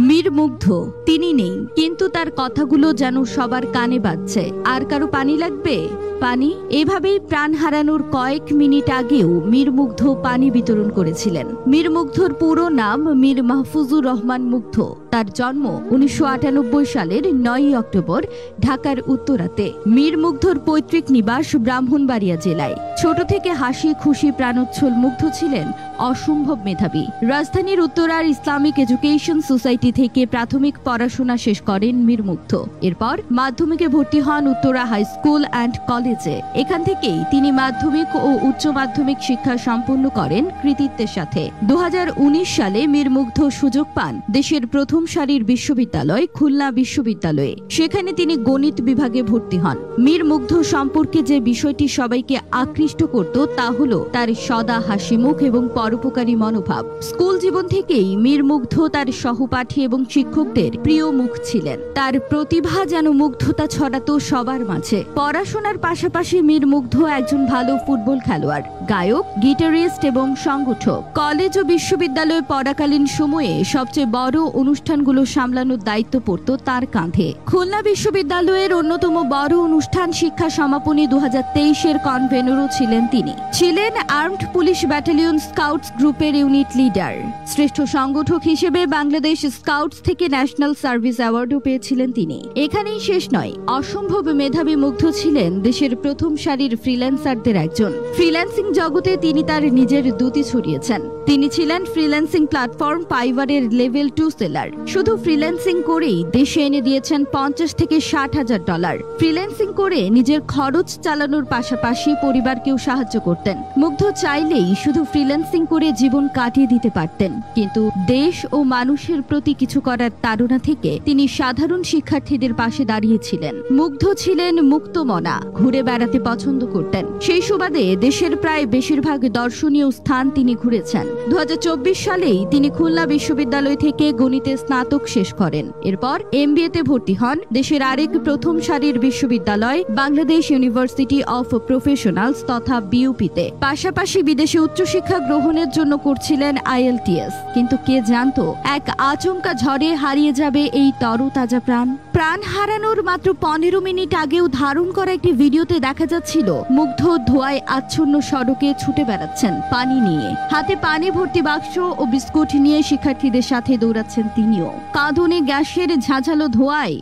মীর মুগ্ধ তিনি নেই, কিন্তু তার কথাগুলো যেন সবার কানে বাজছে। আর কারো পানি লাগবে? পানি। এভাবেই প্রাণ হারানোর কয়েক মিনিট আগেও মীর মুগ্ধ পানি বিতরণ করেছিলেন। মীর মুগ্ধর পুরো নাম মীর মাহফুজুর রহমান মুগ্ধ। তার জন্ম 1998 সালের 9 অক্টোবর ঢাকার উত্তরাতে। মীর মুগ্ধর পৈতৃক নিবাস ব্রাহ্মণবাড়িয়া জেলায়। ছোট থেকে হাসি খুশি প্রাণোচ্ছল মুগ্ধ ছিলেন অসম্ভব মেধাবী। রাজধানীর উত্তরার ইসলামিক এডুকেশন সোসাইটি থেকে প্রাথমিক পড়াশোনা শেষ করেন মীর মুগ্ধ। এরপর মাধ্যমিকে ভর্তি হন উত্তরা হাই স্কুল অ্যান্ড কলেজে। এখান থেকেই তিনি মাধ্যমিক ও উচ্চ মাধ্যমিক শিক্ষা সম্পূর্ণ করেন কৃতিত্বের সাথে। 2019 সালে মীর মুগ্ধ সুযোগ পান দেশের প্রথম সারির বিশ্ববিদ্যালয় খুলনা বিশ্ববিদ্যালয়ে। সেখানে তিনি গণিত বিভাগে ভর্তি হন। মীর মুগ্ধ সম্পর্কে যে বিষয়টি সবাইকে আকৃষ্ট করত তা হলো তার সদা হাসিমুখ এবং পরোপকারী মনোভাব। স্কুল জীবন থেকেই মীর মুগ্ধ তার সহপাঠী এবং শিক্ষকদের প্রিয় মুখ ছিলেন। তার প্রতিভা যেন মুগ্ধতা ছড়াতো সবার মাঝে। পড়াশোনার পাশাপাশি মীর মুগ্ধ একজন ভালো ফুটবল খেলোয়াড়, গায়ক, গিটারিস্ট এবং সংগঠক। কলেজ ও বিশ্ববিদ্যালয়ে পড়াকালীন সময়ে সবচেয়ে বড় অনুষ্ঠানগুলো সামলানোর দায়িত্ব পড়ত তার কাঁধে। খুলনা বিশ্ববিদ্যালয়ের অন্যতম বড় অনুষ্ঠান শিক্ষা সমাপনী 2023-এর কনভেনরও ছিলেন তিনি। ছিলেন আর্মড পুলিশ ব্যাটালিয়ন স্কাউটস গ্রুপের ইউনিট লিডার। শ্রেষ্ঠ সংগঠক হিসেবে বাংলাদেশ স্কাউটস থেকে ন্যাশনাল সার্ভিস অ্যাওয়ার্ডও পেয়েছিলেন তিনি। এখানেই শেষ নয়, অসম্ভব মেধাবী মুগ্ধ ছিলেন দেশের প্রথম সারির ফ্রিল্যান্সারদের একজন। ফ্রিল্যান্সিং জগতে তিনি তার নিজের দ্যুতি ছড়িয়েছেন। তিনি ছিলেন ফ্রিল্যান্সিং প্ল্যাটফর্ম ফাইবারের লেভেল 2 সেলার। শুধু ফ্রিল্যান্সিং করেই দেশে এনে দিয়েছেন $50,000 থেকে $60,000। ফ্রিল্যান্সিং করে নিজের খরচ চালানোর পাশাপাশি পরিবারকেও সাহায্য করতেন। মুগ্ধ চাইলেই শুধু ফ্রিল্যান্সিং করে জীবন কাটিয়ে দিতে পারতেন, কিন্তু দেশ ও মানুষের প্রতি কিছু করার তাড়না থেকে তিনি সাধারণ শিক্ষার্থীদের পাশে দাঁড়িয়েছিলেন। মুগ্ধ ছিলেন মুক্তমনা, ঘুরে বেড়াতে পছন্দ করতেন। সেই সুবাদে দেশের প্রায় বেশিরভাগ দর্শনীয় স্থান তিনি ঘুরেছেন। 2024 সালেই তিনি খুলনা বিশ্ববিদ্যালয় থেকে গণিতে স্নাতক শেষ করেন। এরপর MBA-তে ভর্তি হন দেশের আরেক প্রথম সারির বিশ্ববিদ্যালয় বাংলাদেশ ইউনিভার্সিটি অফ প্রফেশনালস তথা BUP-তে। পাশাপাশি বিদেশে উচ্চশিক্ষা গ্রহণের জন্য করছিলেন IELTS। কিন্তু কে জানতো এক আচমকা ঝড়ে হারিয়ে যাবে এই তরতাজা প্রাণ। প্রাণ হারানোর মাত্র 15 মিনিট আগেও ধারণ করা একটি ভিডিওতে দেখা যাচ্ছিল মুগ্ধ ধোঁয়ায় আচ্ছন্ন সড়কে ছুটে বেড়াচ্ছেন পানি নিয়ে। হাতে পানি ভর্তি বাক্স ও বিস্কুট নিয়ে শিক্ষার্থীদের সাথে দৌড়াচ্ছেন তিনিও। কাঁধনে গ্যাসের ঝাঁঝালো ধোঁয়ায়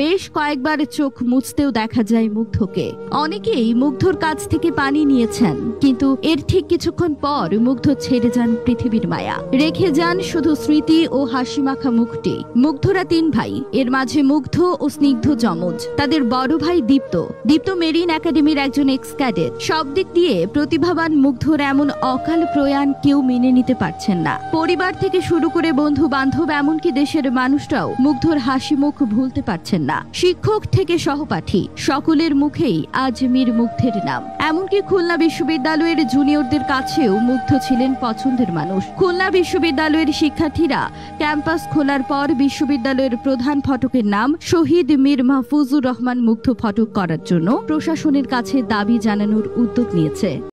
বেশ কয়েকবার চোখ মুছতেও দেখা যায় মুগ্ধকে। অনেকেই মুগ্ধর কাছ থেকে পানি নিয়েছেন, কিন্তু এর ঠিক কিছুক্ষণ পর মুগ্ধ ছেড়ে যান পৃথিবীর মায়া। রেখে যান শুধু স্মৃতি ও হাসিমাখা মুখটি। মুগ্ধরা 3 ভাই, এর মাঝে মুগ্ধ ও স্নিগ্ধ যমজ। তাদের বড় ভাই দীপ্ত মেরিন একাডেমির একজন এক্স ক্যাডেট। সব দিক দিয়ে প্রতিভাবান মুগ্ধর এমন অকাল প্রয়াণ কেউ মেনে নিতে পারছেন না। পরিবার থেকে শুরু করে বন্ধু বান্ধব, এমনকি দেশের মানুষরাও মুগ্ধর হাসি মুখ ভুলতে পারছেন না। শিক্ষক থেকে সহপাঠী সকলের মুখেই আজ মীর মুগ্ধের নাম। এমনকি খুলনা বিশ্ববিদ্যালয়ের জুনিয়রদের কাছেও মুগ্ধ ছিলেন পছন্দের মানুষ। খুলনা বিশ্ববিদ্যালয়ের শিক্ষার্থীরা ক্যাম্পাস খোলার পর বিশ্ববিদ্যালয়ের প্রধান ফটকের নাম শহীদ মীর মাহফুজুর রহমান মুগ্ধ ফটক করার জন্য প্রশাসনের কাছে দাবি জানানোর উদ্যোগ নিয়েছে।